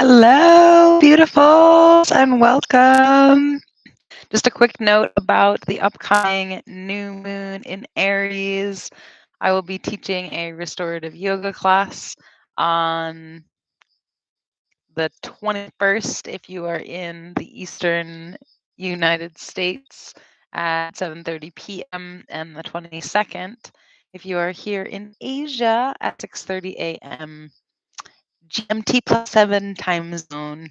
Hello, beautifuls, and welcome. Just a quick note about the upcoming new moon in Aries. I will be teaching a restorative yoga class on the 21st if you are in the Eastern United States at 7:30 p.m. and the 22nd if you are here in Asia at 6:30 a.m. GMT +7 time zone.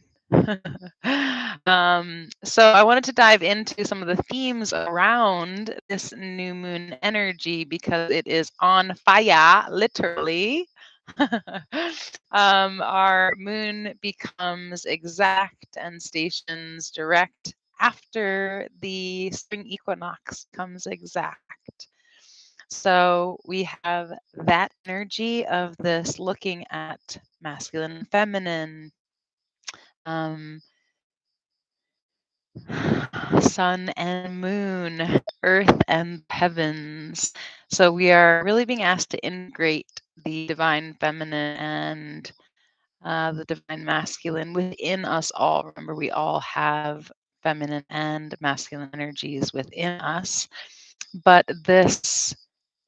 So I wanted to dive into some of the themes around this new moon energy because it is on fire, literally. Our moon becomes exact and stations direct after the spring equinox comes exact. So we have that energy of this looking at masculine and feminine, um, sun and moon, earth and heavens. So we are really being asked to integrate the divine feminine and the divine masculine within us all. Remember, we all have feminine and masculine energies within us. But this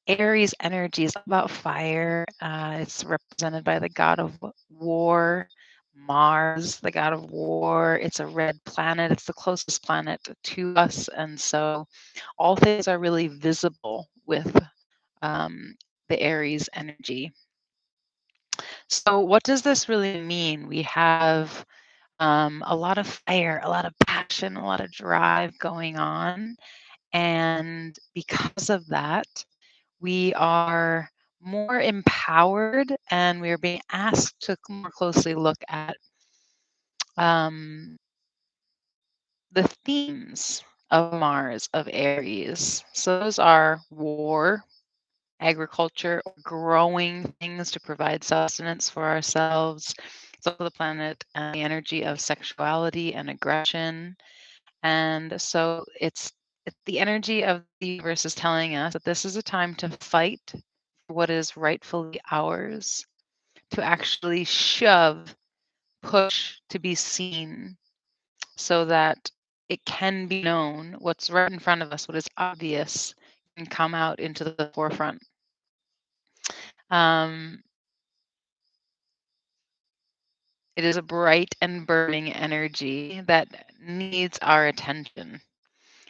Aries energy is about fire. It's represented by the god of war, Mars, the god of war. It's a red planet. It's the closest planet to us. And so all things are really visible with the Aries energy. So, what does this really mean? We have a lot of fire, a lot of passion, a lot of drive going on. And because of that, we are more empowered and we are being asked to more closely look at um, the themes of Mars, of Aries. So those are war, agriculture, growing things to provide sustenance for ourselves. It's also the planet and the energy of sexuality and aggression. And so it's the energy of the universe is telling us that this is a time to fight for what is rightfully ours, to actually shove, push to be seen so that it can be known what's right in front of us, what is obvious, can come out into the forefront. Um, it is a bright and burning energy that needs our attention.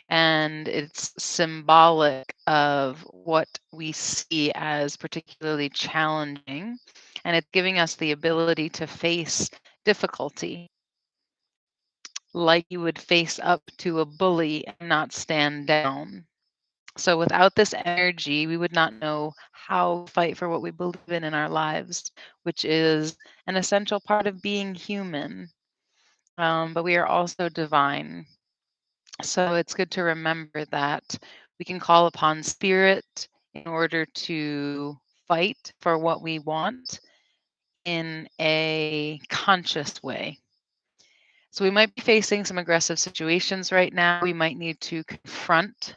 And it's symbolic of what we see as particularly challenging. And it's giving us the ability to face difficulty like you would face up to a bully and not stand down. So without this energy, we would not know how to fight for what we believe in our lives, which is an essential part of being human. But we are also divine. So it's good to remember that we can call upon spirit in order to fight for what we want in a conscious way. So we might be facing some aggressive situations right now. We might need to confront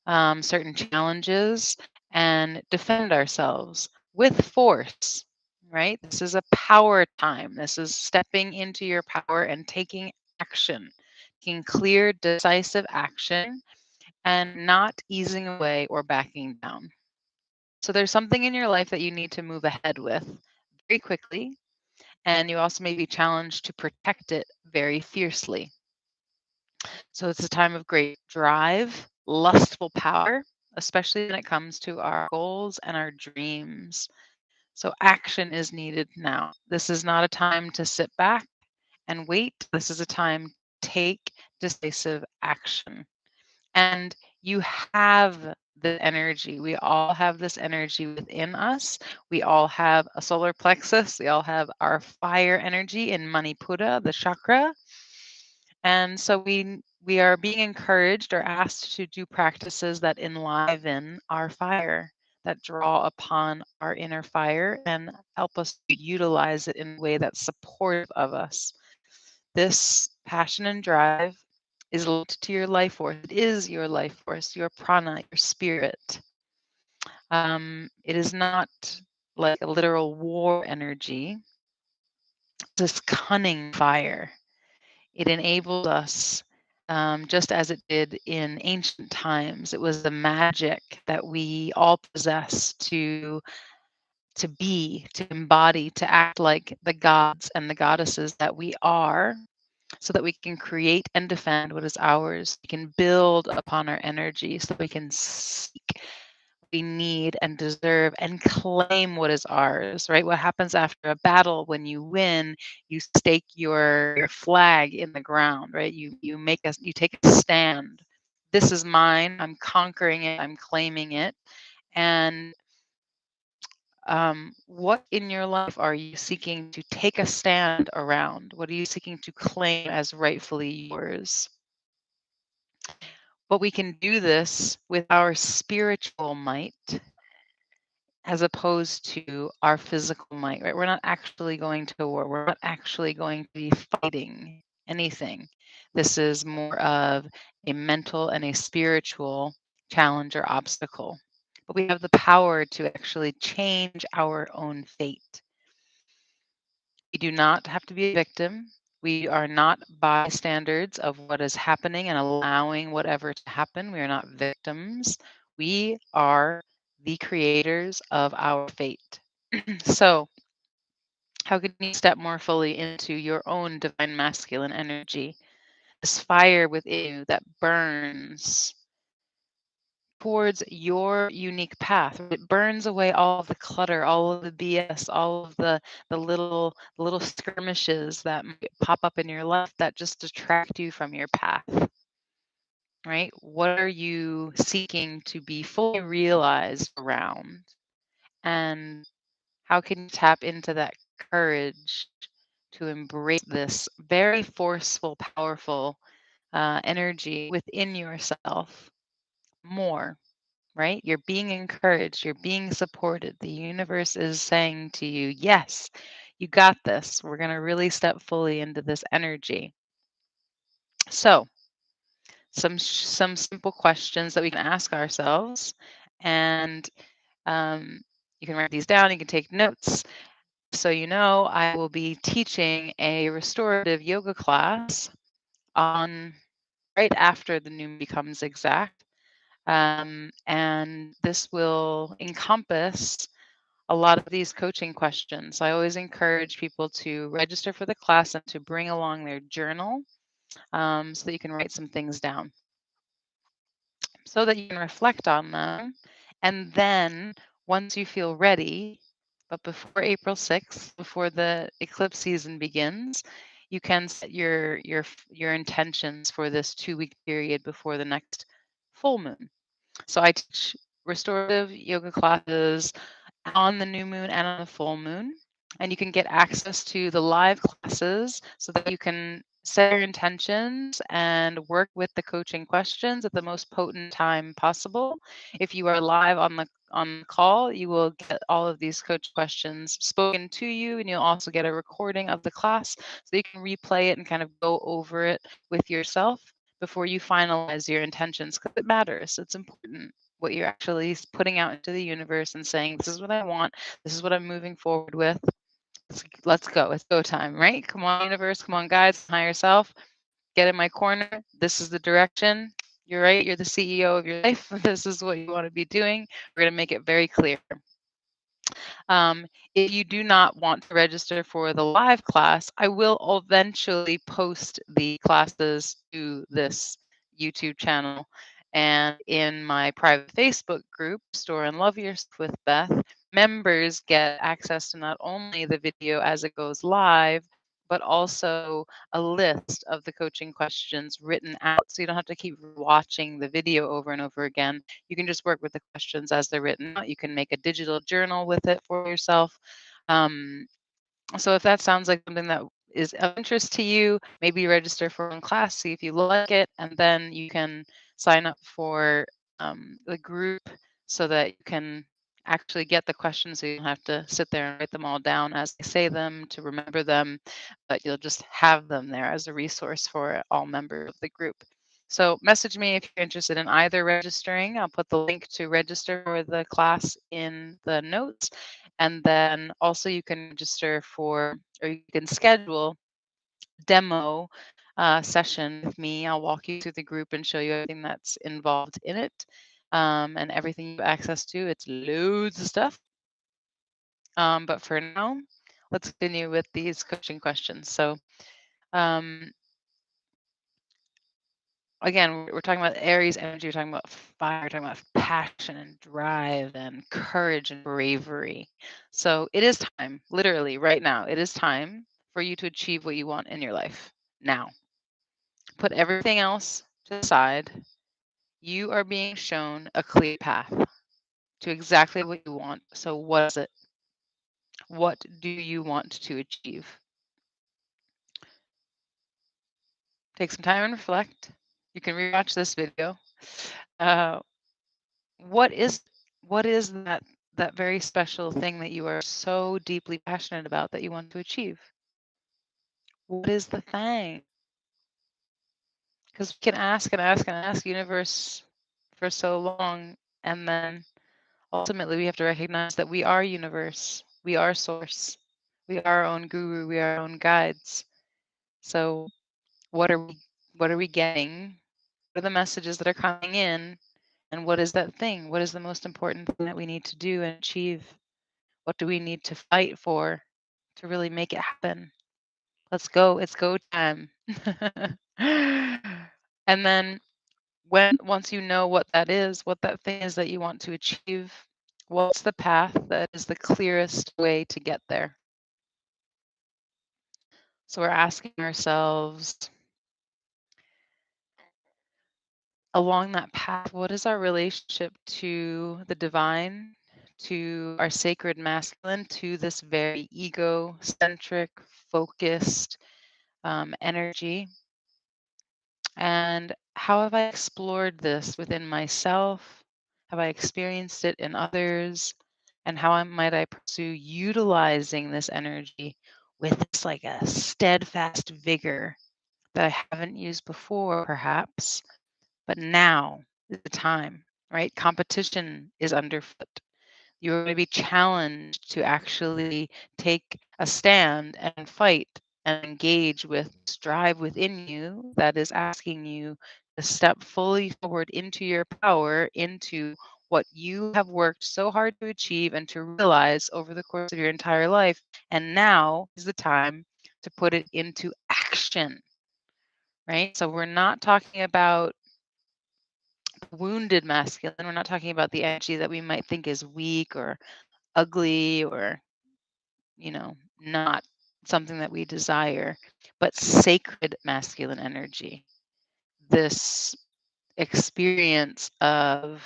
certain challenges and defend ourselves with force, right? This is a power time. This is stepping into your power and taking action, taking clear, decisive action and not easing away or backing down. So there's something in your life that you need to move ahead with very quickly. And you also may be challenged to protect it very fiercely. So it's a time of great drive, lustful power, especially when it comes to our goals and our dreams. So action is needed now. This is not a time to sit back and wait. This is a time to take decisive action. And you have the energy. We all have this energy within us. We all have a solar plexus. We all have our fire energy in Manipura, the chakra. And so we are being encouraged or asked to do practices that enliven our fire, that draw upon our inner fire and help us to utilize it in a way that's supportive of us. This passion and drive is linked to your life force. It is your life force, your prana, your spirit. It is not like a literal war energy. this cunning fire. It enabled us, just as it did in ancient times. It was the magic that we all possess to be, to embody, to act like the gods and the goddesses that we are, so that we can create and defend what is ours. We can build upon our energy so we can seek what we need and deserve and claim what is ours, right? What happens after a battle when you win, you stake your flag in the ground, right? You take a stand. This is mine. I'm conquering it. I'm claiming it. And what in your life are you seeking to take a stand around? What are you seeking to claim as rightfully yours? But we can do this with our spiritual might as opposed to our physical might, right? We're not actually going to war. We're not actually going to be fighting anything. This is more of a mental and a spiritual challenge or obstacle. But we have the power to actually change our own fate. We do not have to be a victim. We are not bystanders of what is happening and allowing whatever to happen. We are not victims. We are the creators of our fate. So, how can you step more fully into your own divine masculine energy? This fire within you that burns towards your unique path. It burns away all of the clutter, all of the BS, all of the little skirmishes that might pop up in your life that just distract you from your path. Right? What are you seeking to be fully realized around? And how can you tap into that courage to embrace this very forceful, powerful energy within yourself more? Right? You're being encouraged, you're being supported. The universe is saying to you, yes, you got this. We're going to really step fully into this energy. So, some simple questions that we can ask ourselves, and you can write these down, you can take notes. So, I will be teaching a restorative yoga class on right after the new moon becomes exact. And this will encompass a lot of these coaching questions. I always encourage people to register for the class and to bring along their journal, so that you can write some things down so that you can reflect on them. And then once you feel ready, but before April 6th, before the eclipse season begins, you can set your intentions for this 2-week period before the next full moon. So I teach restorative yoga classes on the new moon and on the full moon. And you can get access to the live classes so that you can set your intentions and work with the coaching questions at the most potent time possible. If you are live on the call, you will get all of these coach questions spoken to you, and you'll also get a recording of the class so you can replay it and kind of go over it with yourself before you finalize your intentions, because it matters. It's important what you're actually putting out into the universe and saying, this is what I want, this is what I'm moving forward with. Let's go. It's go time, right? Come on, universe. Come on, guys. Higher self. Get in my corner. This is the direction. You're right. You're the CEO of your life. This is what you want to be doing. We're going to make it very clear. If you do not want to register for the live class, I will eventually post the classes to this YouTube channel. And in my private Facebook group, Store and Love Yourself with Beth, members get access to not only the video as it goes live, but also a list of the coaching questions written out. So you don't have to keep watching the video over and over again. You can just work with the questions as they're written out. You can make a digital journal with it for yourself. So if that sounds like something that is of interest to you, maybe register for one class, see if you like it, and then you can sign up for the group so that you can actually get the questions, so you don't have to sit there and write them all down as I say them to remember them, but you'll just have them there as a resource for all members of the group. So message me if you're interested in either registering. I'll put the link to register for the class in the notes. And then also you can register for, or you can schedule demo session with me. I'll walk you through the group and show you everything that's involved in it, and everything you have access to. It's loads of stuff. But for now, let's continue with these coaching questions. So, um, again, we're talking about Aries energy. We're talking about fire. We're talking about passion and drive and courage and bravery. So it is time, literally right now, it is time for you to achieve what you want in your life now. Put everything else to the side. You are being shown a clear path to exactly what you want. So what is it? What do you want to achieve? Take some time and reflect. You can rewatch this video. Uh, what is that very special thing that you are so deeply passionate about that you want to achieve? What is the thing? Because we can ask and ask and ask universe for so long, and then ultimately we have to recognize that we are universe, we are source, we are our own guru, we are our own guides. So what are we getting? What are the messages that are coming in? And what is that thing? What is the most important thing that we need to do and achieve? What do we need to fight for to really make it happen? Let's go. It's go time. And then once you know what that is, what that thing is that you want to achieve, what's the path that is the clearest way to get there? So we're asking ourselves, along that path, what is our relationship to the divine, to our sacred masculine, to this very egocentric, focused energy? And how have I explored this within myself? Have I experienced it in others? And how might I pursue utilizing this energy with this like a steadfast vigor that I haven't used before, perhaps, but now is the time, right? Competition is underfoot. You're going to be challenged to actually take a stand and fight and engage with this drive within you that is asking you to step fully forward into your power, into what you have worked so hard to achieve and to realize over the course of your entire life. And now is the time to put it into action, right? So we're not talking about wounded masculine. We're not talking about the energy that we might think is weak or ugly or, not something that we desire, but sacred masculine energy. This experience of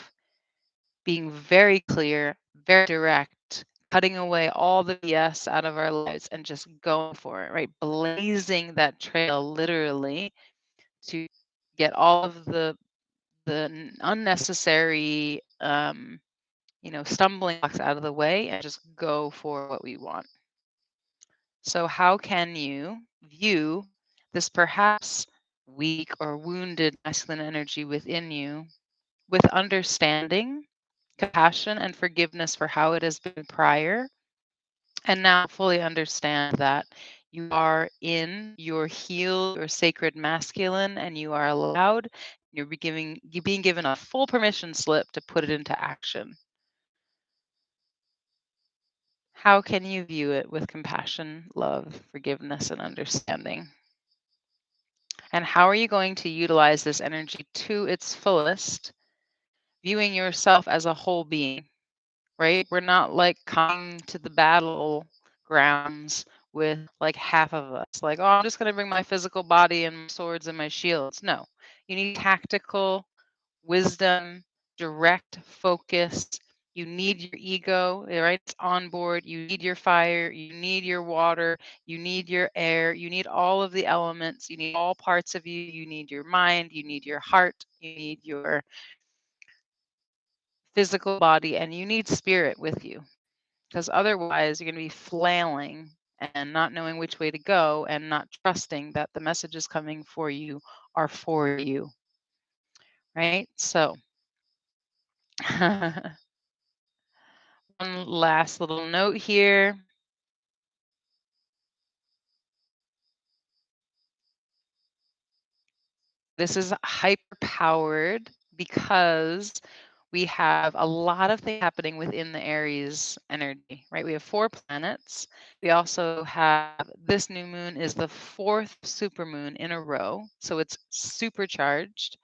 being very clear, very direct, cutting away all the BS out of our lives and just going for it, right? Blazing that trail literally to get all of the unnecessary stumbling blocks out of the way and just go for what we want. So how can you view this perhaps weak or wounded masculine energy within you with understanding, compassion, and forgiveness for how it has been prior, and now fully understand that you are in your healed or sacred masculine and you are allowed, you're being given a full permission slip to put it into action. How can you view it with compassion, love, forgiveness, and understanding? And how are you going to utilize this energy to its fullest, viewing yourself as a whole being, right? We're not like coming to the battlegrounds with like half of us, like, oh, I'm just going to bring my physical body and my swords and my shields. No, you need tactical wisdom, direct focus. You need your ego, right? It's on board. You need your fire. You need your water. You need your air. You need all of the elements. You need all parts of you. You need your mind. You need your heart. You need your physical body. And you need spirit with you. Because otherwise, you're going to be flailing and not knowing which way to go and not trusting that the messages coming for you are for you. Right? So, one last little note here. This is hyper powered because we have a lot of things happening within the Aries energy, right? We have 4 planets. We also have this new moon is the 4th supermoon in a row, so it's supercharged.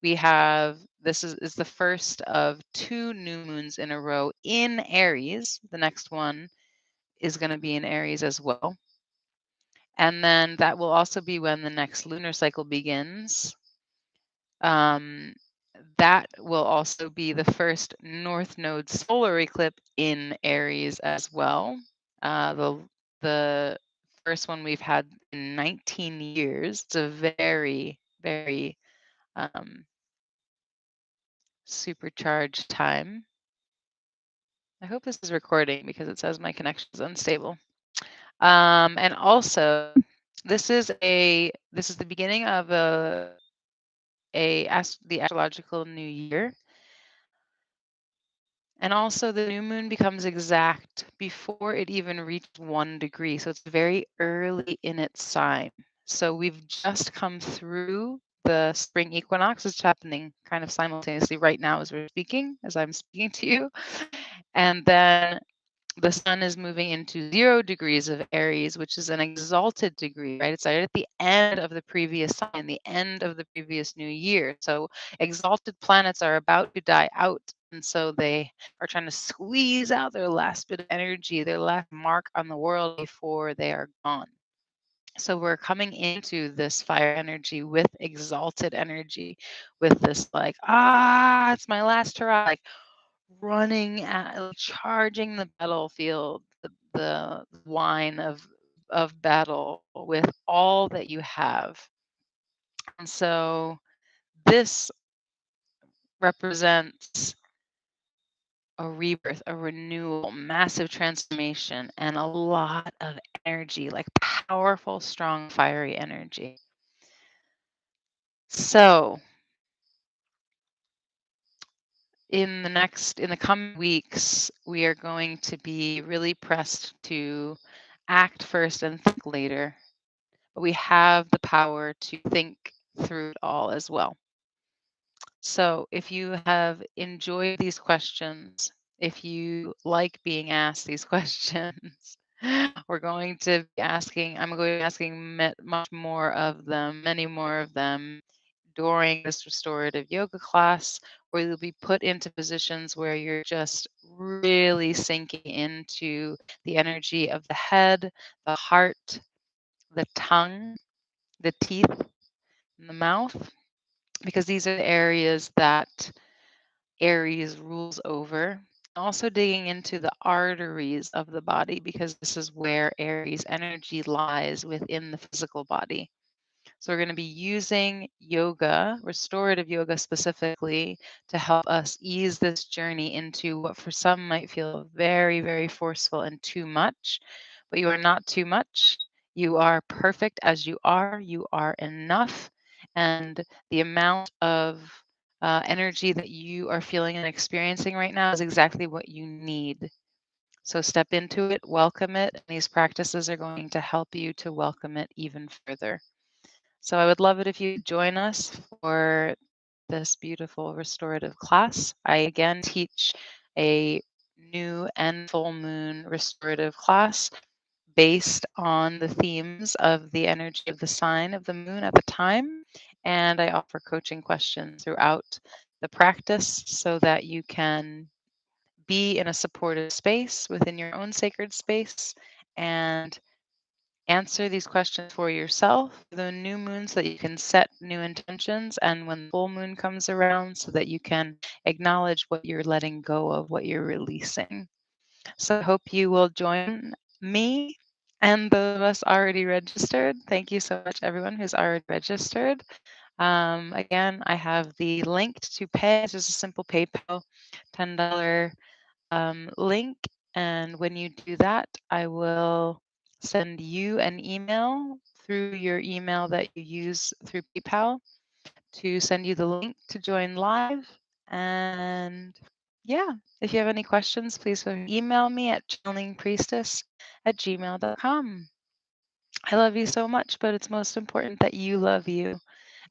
We have this is the first of 2 new moons in a row in Aries. The next one is going to be in Aries as well. And then that will also be when the next lunar cycle begins. Um, that will also be the first North Node solar eclipse in Aries as well. The first one we've had in 19 years. It's a very, very supercharged time. I hope this is recording because it says my connection is unstable. And also, this is the beginning of the astrological new year. And also, the new moon becomes exact before it even reached 1 degree. So it's very early in its sign. So we've just come through the spring equinox. It's happening kind of simultaneously right now as I'm speaking to you. And then the sun is moving into 0 degrees of Aries, which is an exalted degree, right? It's right at the end of the previous sign, the end of the previous new year. So exalted planets are about to die out. And so they are trying to squeeze out their last bit of energy, their last mark on the world before they are gone. So we're coming into this fire energy with exalted energy, with this like, it's my last hurrah, like running at charging the battlefield, the wine of battle with all that you have. And so this represents a rebirth, a renewal, massive transformation, and a lot of energy, like powerful, strong, fiery energy. So in the coming weeks, we are going to be really pressed to act first and think later. But we have the power to think through it all as well. So if you have enjoyed these questions, if you like being asked these questions, I'm going to be asking much more of them, many more of them during this restorative yoga class, where you'll be put into positions where you're just really sinking into the energy of the head, the heart, the tongue, the teeth, and the mouth, because these are the areas that Aries rules over. Also digging into the arteries of the body, because this is where Aries energy lies within the physical body. So we're going to be using yoga, restorative yoga specifically, to help us ease this journey into what for some might feel very, very forceful and too much. But you are not too much. You are perfect as you are. You are enough. And the amount of energy that you are feeling and experiencing right now is exactly what you need. So step into it, welcome it. And these practices are going to help you to welcome it even further. So I would love it if you join us for this beautiful restorative class. I again teach a new and full moon restorative class based on the themes of the energy of the sign of the moon at the time. And I offer coaching questions throughout the practice so that you can be in a supportive space within your own sacred space and answer these questions for yourself. The new moon, so that you can set new intentions, and when the full moon comes around, so that you can acknowledge what you're letting go of, what you're releasing. So I hope you will join me and those of us already registered. Thank you so much, everyone who's already registered. Again, I have the link to pay. It's just a simple PayPal $10 link. And when you do that, I will send you an email through your email that you use through PayPal to send you the link to join live. And Yeah. If you have any questions, please email me at channelingpriestess@gmail.com. I love you so much, but it's most important that you love you.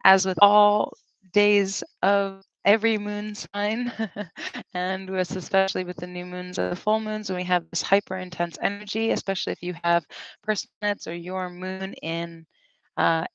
As with all days of every moon sign, and with especially with the new moons and the full moons, when we have this hyper intense energy, especially if you have personal planets or your moon in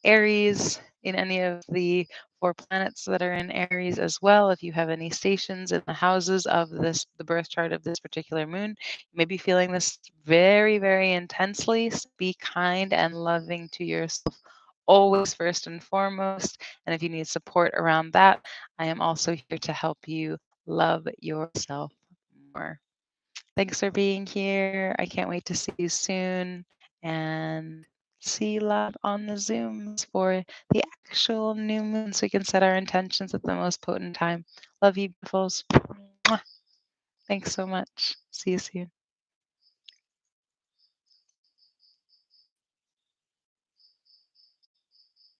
Aries, in any of the 4 planets that are in Aries as well. If you have any stations in the houses of the birth chart of this particular moon, you may be feeling this very, very intensely. So be kind and loving to yourself always, first and foremost. And if you need support around that, I am also here to help you love yourself more. Thanks for being here. I can't wait to see you soon and see you live on the Zooms for the actual new moon so we can set our intentions at the most potent time. Love you, beautifuls. Mwah. Thanks so much. See you soon.